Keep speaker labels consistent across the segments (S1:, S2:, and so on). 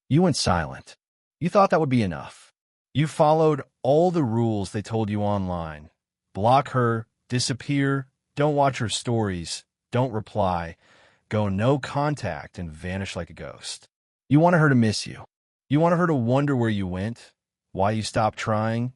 S1: You went silent. You thought that would be enough. You followed all the rules they told you online. Block her, disappear, don't watch her stories, don't reply, go no contact, and vanish like a ghost. You wanted her to miss you. You wanted her to wonder where you went, why you stopped trying,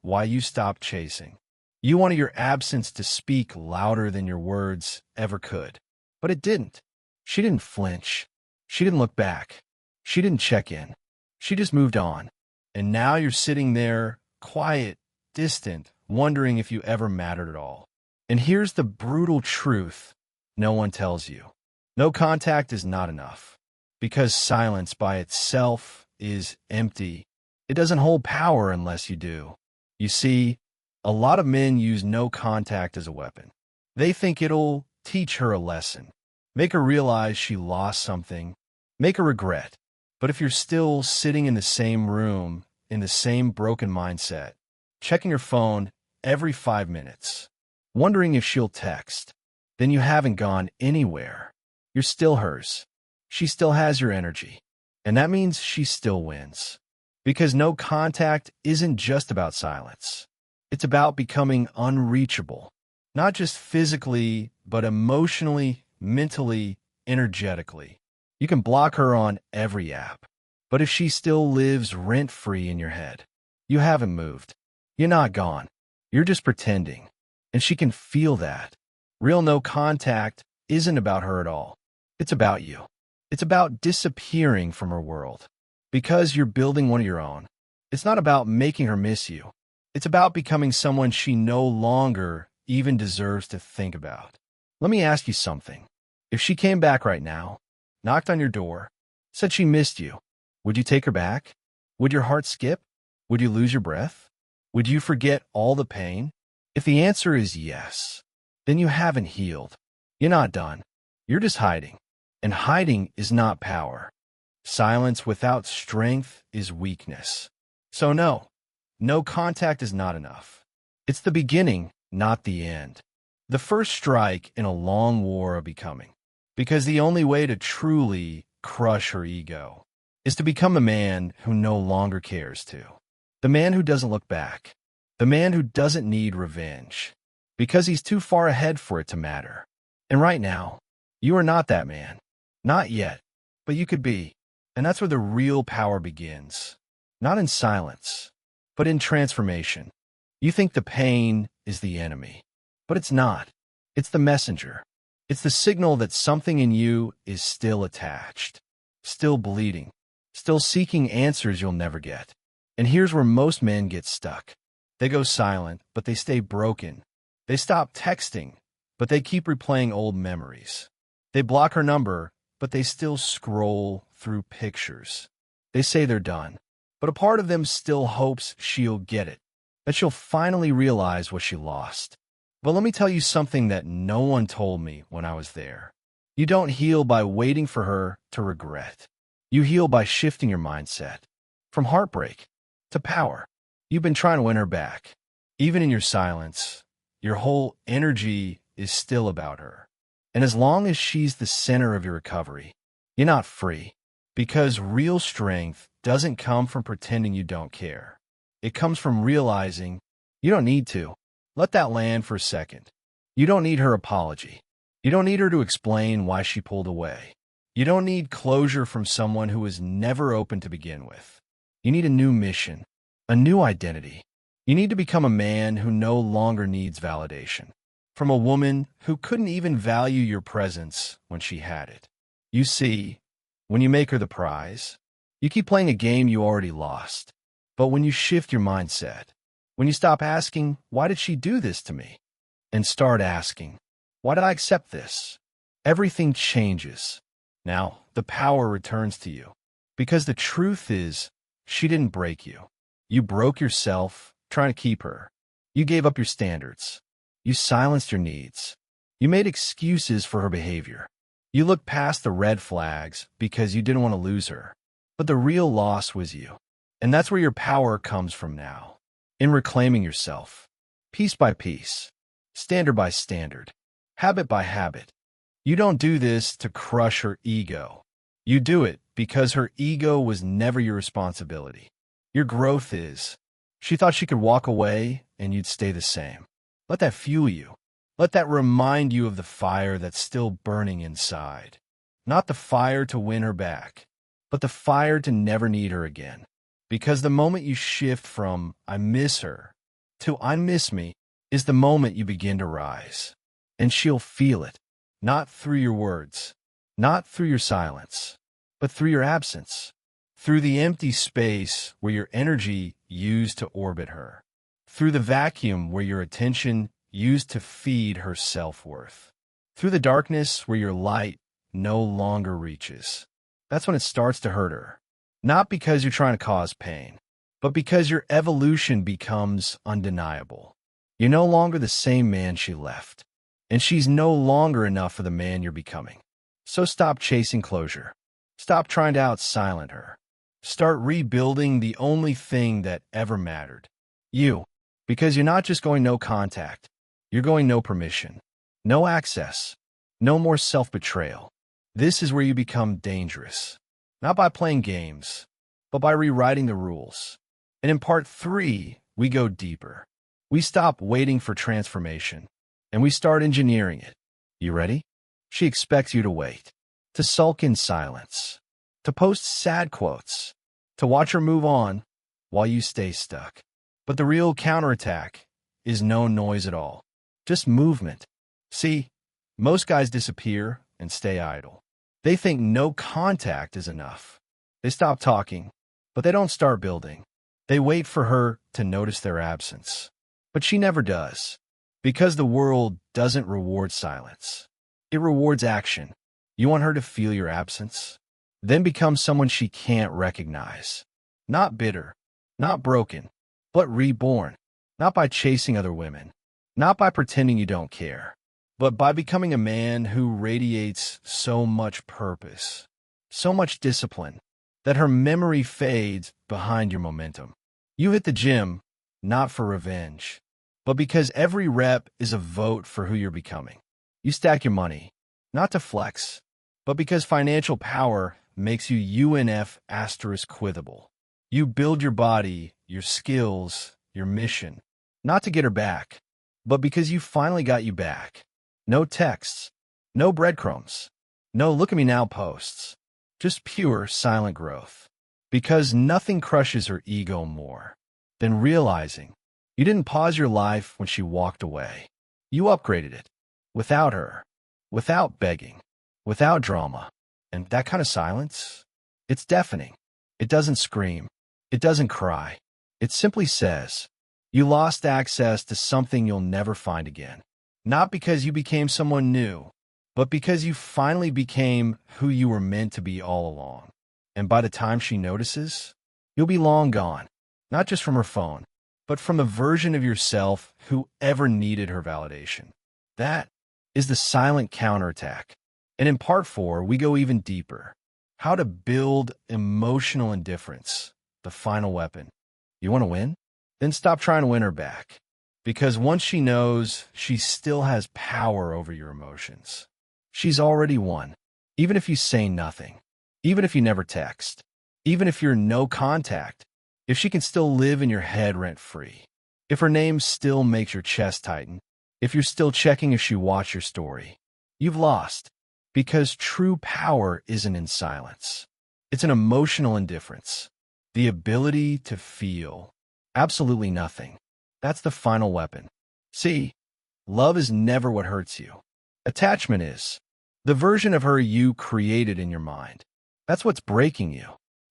S1: why you stopped chasing. You wanted your absence to speak louder than your words ever could. But it didn't. She didn't flinch. She didn't look back. She didn't check in. She just moved on. And now you're sitting there, quiet, distant, wondering if you ever mattered at all. And here's the brutal truth no one tells you. No contact is not enough. Because silence by itself is empty. It doesn't hold power unless you do. You see, a lot of men use no contact as a weapon. They think it'll teach her a lesson, make her realize she lost something, make her regret. But if you're still sitting in the same room, in the same broken mindset, checking your phone every 5 minutes, wondering if she'll text, then you haven't gone anywhere. You're still hers. She still has your energy. And that means she still wins. Because no contact isn't just about silence. It's about becoming unreachable, not just physically, but emotionally, mentally, energetically. You can block her on every app, but if she still lives rent-free in your head, you haven't moved. You're not gone. You're just pretending, and she can feel that. Real no contact isn't about her at all. It's about you. It's about disappearing from her world because you're building one of your own. It's not about making her miss you. It's about becoming someone she no longer even deserves to think about. Let me ask you something. If she came back right now, knocked on your door, said she missed you, would you take her back? Would your heart skip? Would you lose your breath? Would you forget all the pain? If the answer is yes, then you haven't healed. You're not done. You're just hiding. And hiding is not power. Silence without strength is weakness. So no contact is not enough. It's the beginning, not the end. The first strike in a long war of becoming. Because the only way to truly crush her ego is to become a man who no longer cares to. The man who doesn't look back. The man who doesn't need revenge. Because he's too far ahead for it to matter. And right now, you are not that man. Not yet. But you could be. And that's where the real power begins. Not in silence, but in transformation. You think the pain is the enemy. But it's not. It's the messenger. It's the signal that something in you is still attached, still bleeding, still seeking answers you'll never get. And here's where most men get stuck. They go silent, but they stay broken. They stop texting, but they keep replaying old memories. They block her number, but they still scroll through pictures. They say they're done, but a part of them still hopes she'll get it, that she'll finally realize what she lost. But let me tell you something that no one told me when I was there. You don't heal by waiting for her to regret. You heal by shifting your mindset from heartbreak to power. You've been trying to win her back. Even in your silence, your whole energy is still about her. And as long as she's the center of your recovery, you're not free. Because real strength doesn't come from pretending you don't care. It comes from realizing you don't need to. Let that land for a second. You don't need her apology. You don't need her to explain why she pulled away. You don't need closure from someone who was never open to begin with. You need a new mission, a new identity. You need to become a man who no longer needs validation from a woman who couldn't even value your presence when she had it. You see, when you make her the prize, you keep playing a game you already lost. But when you shift your mindset, when you stop asking, why did she do this to me? And start asking, why did I accept this? Everything changes. Now, the power returns to you. Because the truth is, she didn't break you. You broke yourself trying to keep her. You gave up your standards. You silenced your needs. You made excuses for her behavior. You looked past the red flags because you didn't want to lose her. But the real loss was you. And that's where your power comes from now. In reclaiming yourself, piece by piece, standard by standard, habit by habit. You don't do this to crush her ego. You do it because her ego was never your responsibility. Your growth is. She thought she could walk away and you'd stay the same. Let that fuel you. Let that remind you of the fire that's still burning inside. Not the fire to win her back, but the fire to never need her again. Because the moment you shift from "I miss her" to "I miss me" is the moment you begin to rise. And she'll feel it, not through your words, not through your silence, but through your absence, through the empty space where your energy used to orbit her, through the vacuum where your attention used to feed her self-worth, through the darkness where your light no longer reaches. That's when it starts to hurt her. Not because you're trying to cause pain, but because your evolution becomes undeniable. You're no longer the same man she left, and she's no longer enough for the man you're becoming. So stop chasing closure. Stop trying to out-silent her. Start rebuilding the only thing that ever mattered. You. Because you're not just going no contact. You're going no permission. No access. No more self-betrayal. This is where you become dangerous. Not by playing games, but by rewriting the rules. And in part 3, we go deeper. We stop waiting for transformation, and we start engineering it. You ready? She expects you to wait, to sulk in silence, to post sad quotes, to watch her move on while you stay stuck. But the real counterattack is no noise at all, just movement. See, most guys disappear and stay idle. They think no contact is enough. They stop talking, but they don't start building. They wait for her to notice their absence. But she never does, because the world doesn't reward silence. It rewards action. You want her to feel your absence? Then become someone she can't recognize. Not bitter, not broken, but reborn. Not by chasing other women, not by pretending you don't care, but by becoming a man who radiates so much purpose, so much discipline, that her memory fades behind your momentum. You hit the gym, not for revenge, but because every rep is a vote for who you're becoming. You stack your money, not to flex, but because financial power makes you UNF*quithable. You build your body, your skills, your mission, not to get her back, but because you finally got you back. No texts, no breadcrumbs, no look at me now posts, just pure silent growth. Because nothing crushes her ego more than realizing you didn't pause your life when she walked away. You upgraded it, without her, without begging, without drama. And that kind of silence, it's deafening. It doesn't scream. It doesn't cry. It simply says, you lost access to something you'll never find again. Not because you became someone new, but because you finally became who you were meant to be all along. And by the time she notices, you'll be long gone, not just from her phone, but from a version of yourself who ever needed her validation. That is the silent counterattack. And in part 4, we go even deeper. How to build emotional indifference, the final weapon. You want to win? Then stop trying to win her back. Because once she knows, she still has power over your emotions. She's already won, even if you say nothing, even if you never text, even if you're no contact, if she can still live in your head rent-free, if her name still makes your chest tighten, if you're still checking if she watched your story, you've lost. Because true power isn't in silence. It's an emotional indifference, the ability to feel absolutely nothing. That's the final weapon. See, love is never what hurts you. Attachment is. The version of her you created in your mind. That's what's breaking you.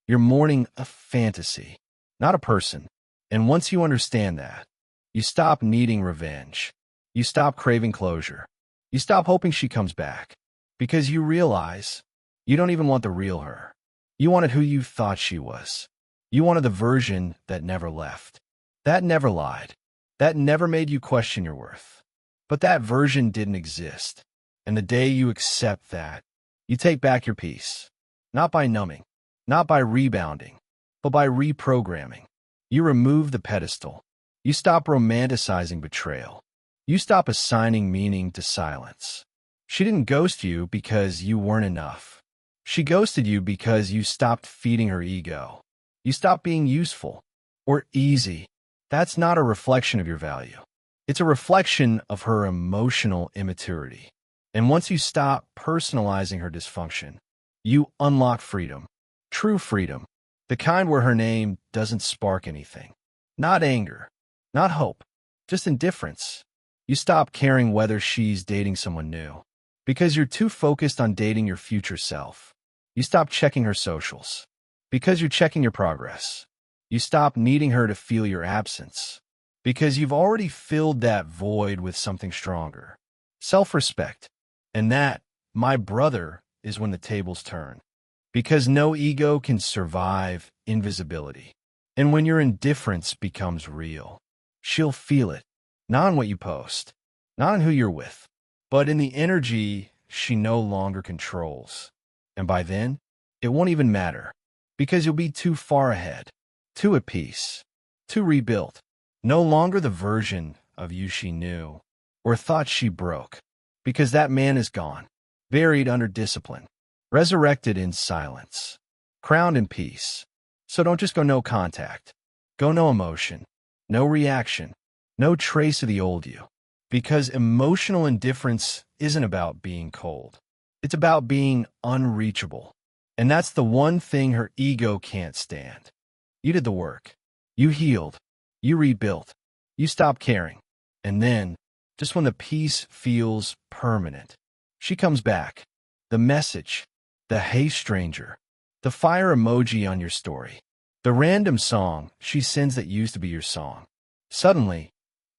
S1: You're mourning a fantasy, not a person. And once you understand that, you stop needing revenge. You stop craving closure. You stop hoping she comes back. Because you realize you don't even want the real her. You wanted who you thought she was. You wanted the version that never left. That never lied. That never made you question your worth. But that version didn't exist. And the day you accept that, you take back your peace. Not by numbing, not by rebounding, but by reprogramming. You remove the pedestal. You stop romanticizing betrayal. You stop assigning meaning to silence. She didn't ghost you because you weren't enough. She ghosted you because you stopped feeding her ego. You stopped being useful or easy. That's not a reflection of your value. It's a reflection of her emotional immaturity. And once you stop personalizing her dysfunction, you unlock freedom. True freedom. The kind where her name doesn't spark anything. Not anger. Not hope. Just indifference. You stop caring whether she's dating someone new because you're too focused on dating your future self. You stop checking her socials because you're checking your progress. You stop needing her to feel your absence because you've already filled that void with something stronger. Self-respect. And that, my brother, is when the tables turn. Because no ego can survive invisibility. And when your indifference becomes real, she'll feel it. Not in what you post, not in who you're with, but in the energy she no longer controls. And by then, it won't even matter, because you'll be too far ahead, too at peace, too rebuilt. No longer the version of you she knew, or thought she broke, because that man is gone, buried under discipline, resurrected in silence, crowned in peace. So don't just go no contact. Go no emotion, no reaction, no trace of the old you. Because emotional indifference isn't about being cold. It's about being unreachable. And that's the one thing her ego can't stand. You did the work. You healed. You rebuilt. You stopped caring. And then, just when the peace feels permanent, she comes back. The message, the hey stranger, the fire emoji on your story, the random song she sends that used to be your song. Suddenly,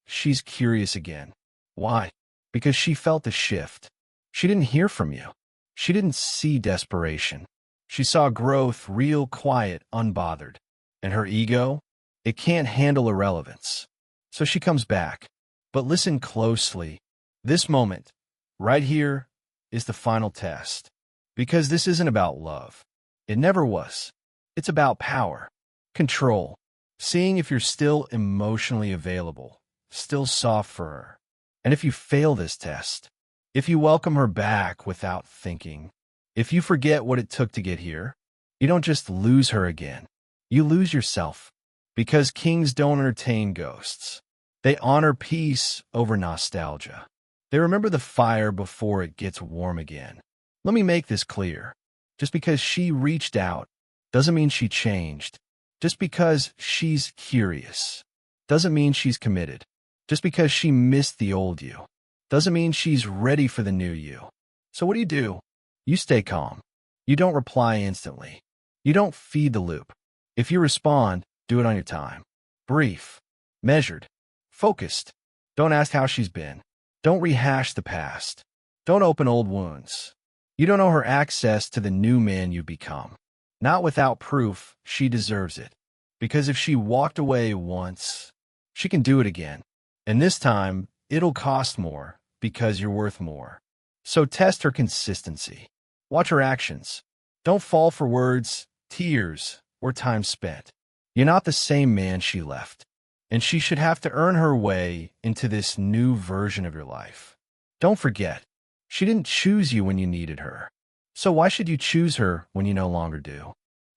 S1: she's curious again. Why? Because she felt the shift. She didn't hear from you. She didn't see desperation. She saw growth, real, quiet, unbothered. And her ego, it can't handle irrelevance. So she comes back. But listen closely. This moment, right here, is the final test. Because this isn't about love. It never was. It's about power, control, seeing if you're still emotionally available, still soft for her. And if you fail this test, if you welcome her back without thinking, if you forget what it took to get here, you don't just lose her again. You lose yourself. Because kings don't entertain ghosts. They honor peace over nostalgia. They remember the fire before it gets warm again. Let me make this clear. Just because she reached out doesn't mean she changed. Just because she's curious doesn't mean she's committed. Just because she missed the old you doesn't mean she's ready for the new you. So what do? You stay calm. You don't reply instantly. You don't feed the loop. If you respond, do it on your time. Brief, measured, focused. Don't ask how she's been. Don't rehash the past. Don't open old wounds. You don't owe her access to the new man you become. Not without proof she deserves it. Because if she walked away once, she can do it again. And this time, it'll cost more because you're worth more. So test her consistency. Watch her actions. Don't fall for words, tears, or time spent. You're not the same man she left. And she should have to earn her way into this new version of your life. Don't forget, she didn't choose you when you needed her. So why should you choose her when you no longer do?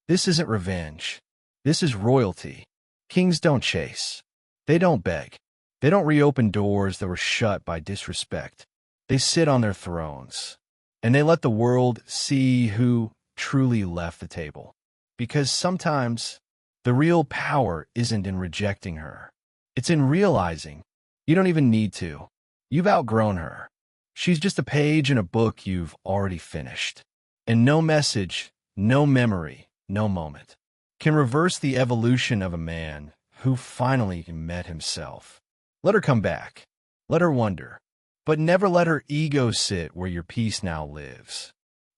S1: This isn't revenge. This is royalty. Kings don't chase. They don't beg. They don't reopen doors that were shut by disrespect. They sit on their thrones. And they let the world see who truly left the table. Because sometimes the real power isn't in rejecting her. It's in realizing you don't even need to. You've outgrown her. She's just a page in a book you've already finished. And no message, no memory, no moment can reverse the evolution of a man who finally met himself. Let her come back. Let her wonder. But never let her ego sit where your peace now lives.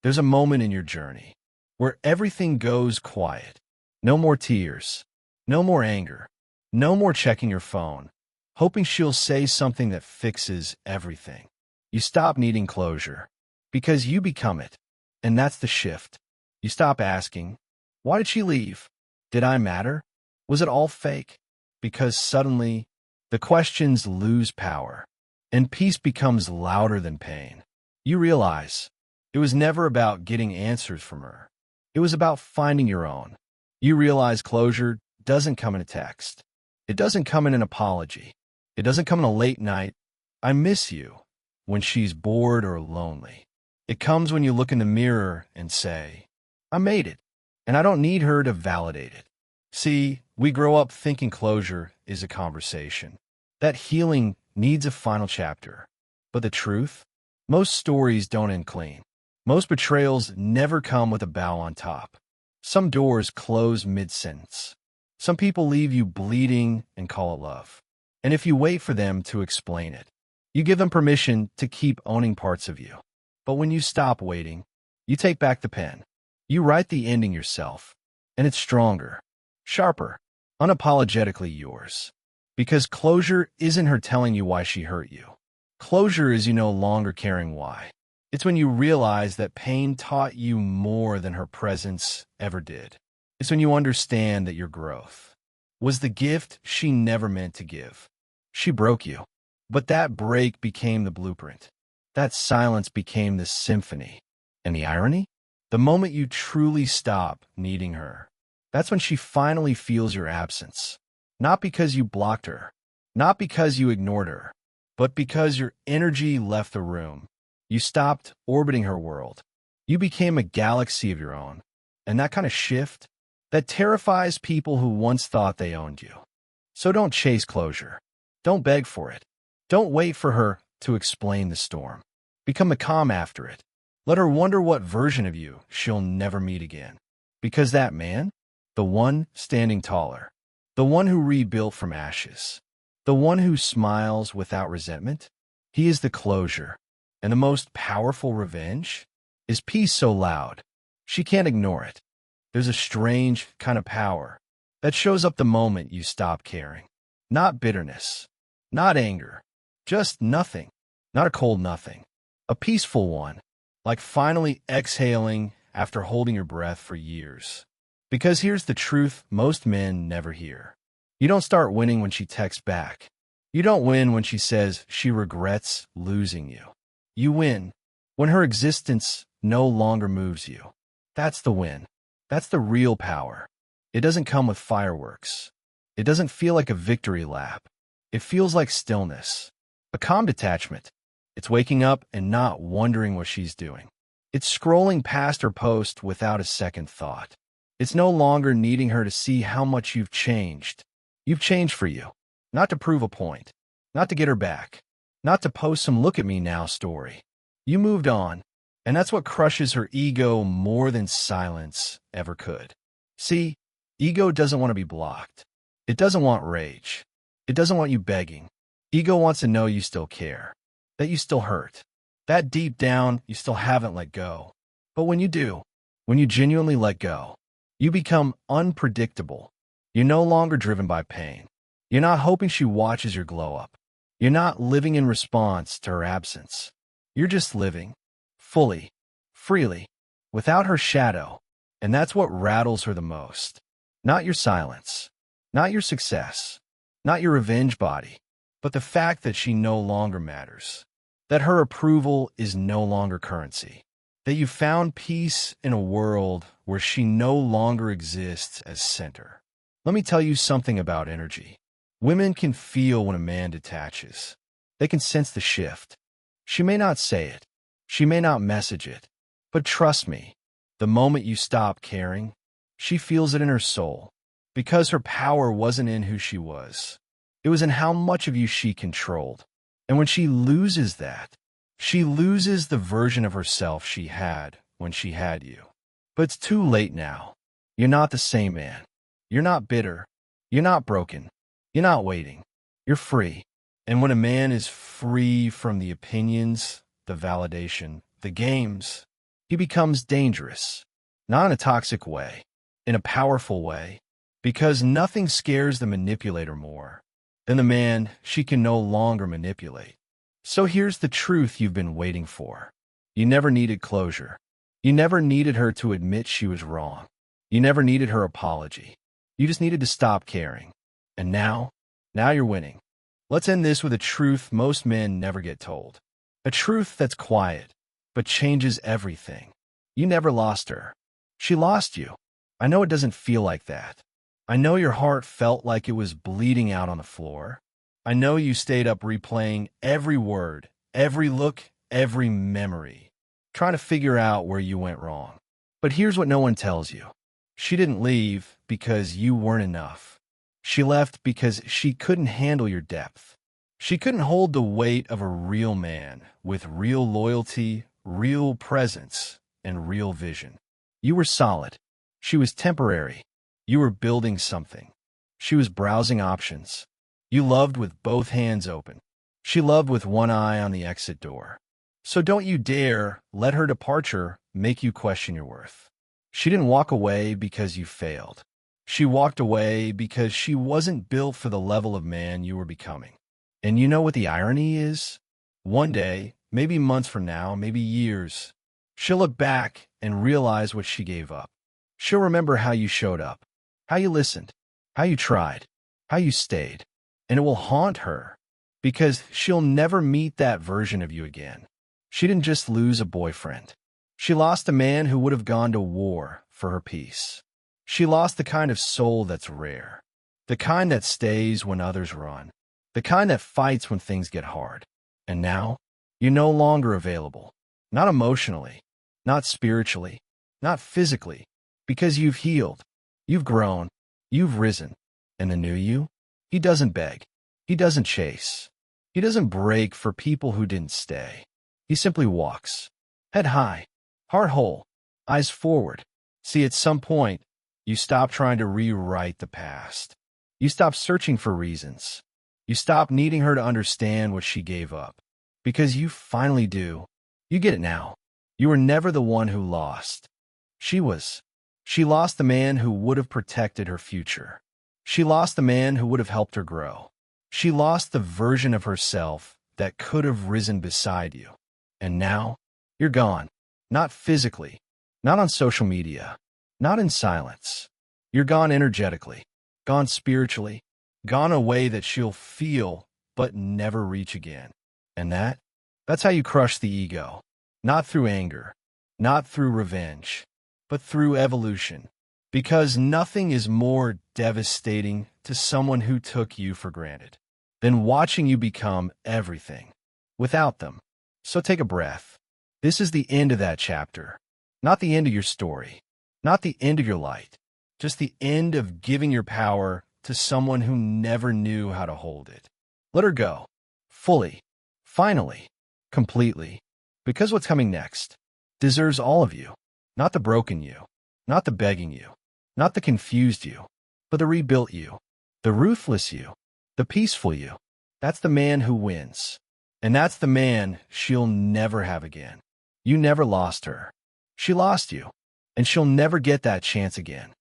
S1: There's a moment in your journey where everything goes quiet. No more tears. No more anger. No more checking your phone, hoping she'll say something that fixes everything. You stop needing closure because you become it. And that's the shift. You stop asking, why did she leave? Did I matter? Was it all fake? Because suddenly, the questions lose power, and peace becomes louder than pain. You realize It was never about getting answers from her. It was about finding your own. You realize closure doesn't come in a text. It doesn't come in an apology. It doesn't come in a late night, "I miss you," when she's bored or lonely. It comes when you look in the mirror and say, "I made it," and I don't need her to validate it. See, we grow up thinking closure is a conversation, that healing needs a final chapter. But the truth? Most stories don't end clean. Most betrayals never come with a bow on top. Some doors close mid-sentence. Some people leave you bleeding and call it love. And if you wait for them to explain it, you give them permission to keep owning parts of you. But when you stop waiting, you take back the pen. You write the ending yourself, and it's stronger, sharper, unapologetically yours. Because closure isn't her telling you why she hurt you. Closure is you no longer caring why. It's when you realize that pain taught you more than her presence ever did. It's when you understand that your growth was the gift she never meant to give. She broke you, but that break became the blueprint. That silence became the symphony. And the irony? The moment you truly stop needing her, that's when she finally feels your absence. Not because you blocked her, not because you ignored her, but because your energy left the room. You stopped orbiting her world. You became a galaxy of your own. And that kind of shift, that terrifies people who once thought they owned you. So don't chase closure. Don't beg for it. Don't wait for her to explain the storm. Become the calm after it. Let her wonder what version of you she'll never meet again. Because that man, the one standing taller, the one who rebuilt from ashes, the one who smiles without resentment, he is the closure. And the most powerful revenge is peace so loud, she can't ignore it. There's a strange kind of power that shows up the moment you stop caring. Not bitterness, not anger, just nothing, not a cold nothing. A peaceful one, like finally exhaling after holding your breath for years. Because here's the truth most men never hear. You don't start winning when she texts back. You don't win when she says she regrets losing you. You win when her existence no longer moves you. That's the win. That's the real power. It doesn't come with fireworks. It doesn't feel like a victory lap. It feels like stillness, a calm detachment. It's waking up and not wondering what she's doing. It's scrolling past her post without a second thought. It's no longer needing her to see how much you've changed. You've changed for you, not to prove a point, not to get her back, not to post some look at me now story. You moved on, and that's what crushes her ego more than silence ever could. See, ego doesn't want to be blocked. It doesn't want rage. It doesn't want you begging. Ego wants to know you still care, that you still hurt, that deep down you still haven't let go. But when you do, when you genuinely let go, you become unpredictable. You're no longer driven by pain. You're not hoping she watches your glow up. You're not living in response to her absence. You're just living, fully, freely, without her shadow. And that's what rattles her the most. Not your silence, not your success, not your revenge body, but the fact that she no longer matters. That her approval is no longer currency. That you found peace in a world where she no longer exists as center. Let me tell you something about energy. Women can feel when a man detaches. They can sense the shift. She may not say it. She may not message it. But trust me, the moment you stop caring, she feels it in her soul. Because her power wasn't in who she was. It was in how much of you she controlled. And when she loses that, she loses the version of herself she had when she had you. But it's too late now. You're not the same man. You're not bitter. You're not broken. You're not waiting. You're free. And when a man is free from the opinions, the validation, the games, he becomes dangerous. Not in a toxic way, in a powerful way. Because nothing scares the manipulator more than the man she can no longer manipulate. So here's the truth you've been waiting for. You never needed closure. You never needed her to admit she was wrong. You never needed her apology. You just needed to stop caring. And now you're winning. Let's end this with a truth most men never get told. A truth that's quiet, but changes everything. You never lost her. She lost you. I know it doesn't feel like that. I know your heart felt like it was bleeding out on the floor. I know you stayed up replaying every word, every look, every memory, trying to figure out where you went wrong. But here's what no one tells you. She didn't leave because you weren't enough. She left because she couldn't handle your depth. She couldn't hold the weight of a real man with real loyalty, real presence, and real vision. You were solid. She was temporary. You were building something. She was browsing options. You loved with both hands open. She loved with one eye on the exit door. So don't you dare let her departure make you question your worth. She didn't walk away because you failed. She walked away because she wasn't built for the level of man you were becoming. And you know what the irony is? One day, maybe months from now, maybe years, she'll look back and realize what she gave up. She'll remember how you showed up, how you listened, how you tried, how you stayed. And it will haunt her because she'll never meet that version of you again. She didn't just lose a boyfriend. She lost a man who would have gone to war for her peace. She lost the kind of soul that's rare, the kind that stays when others run, the kind that fights when things get hard. And now, you're no longer available. Not emotionally, not spiritually, not physically, because you've healed, you've grown, you've risen. And the new you? He doesn't beg. He doesn't chase. He doesn't break for people who didn't stay. He simply walks, head high, heart whole, eyes forward. See, at some point, you stop trying to rewrite the past. You stop searching for reasons. You stop needing her to understand what she gave up. Because you finally do. You get it now. You were never the one who lost. She was. She lost the man who would have protected her future. She lost the man who would have helped her grow. She lost the version of herself that could have risen beside you. And now, you're gone. Not physically, not on social media, not in silence. You're gone energetically, gone spiritually, gone a way that she'll feel but never reach again. And that's how you crush the ego. Not through anger, not through revenge, but through evolution. Because nothing is more devastating to someone who took you for granted than watching you become everything without them. So take a breath. This is the end of that chapter, not the end of your story, not the end of your light, just the end of giving your power to someone who never knew how to hold it. Let her go, fully, finally, completely, because what's coming next deserves all of you, not the broken you, not the begging you, not the confused you, but the rebuilt you, the ruthless you, the peaceful you. That's the man who wins. And that's the man she'll never have again. You never lost her. She lost you. And she'll never get that chance again.